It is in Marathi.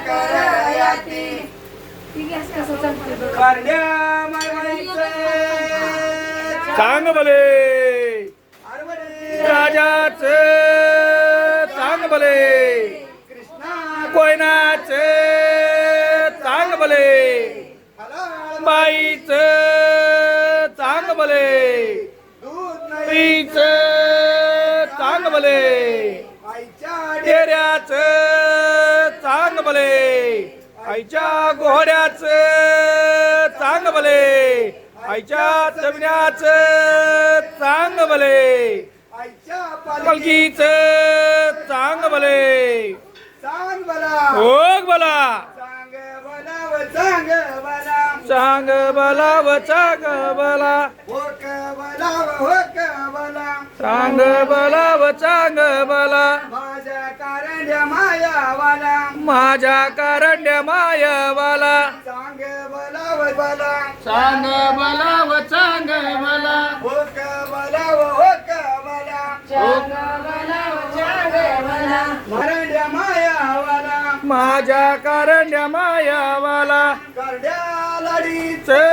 करयाती करण्या मायचं सांग भले राजाचे सांग भले कृष्णा कोयनाचे सांग भले बाईचे सांग भले दूध नाही पीचे सांग भले आईच्या डेऱ्याचे सांग भले आईच्या घोड्याचे सांग भले आईच्या चमण्याचे सांग भले आईच्या पलकीचे सांग भले सांग बला होग भला सांग बला व सांग बला सांग भला व सांग भला होक बला व होक बला सांग भला व सांग भला माझ्या कारंड्या मायावाला माझ्या कारण्य मायवाला सांग बला व बला सांग भला व सांग भला होक बला व होक बला कारंड्या मायावाला, 「 माझ्या कारण्या मायावाला करड्या लाडीच せ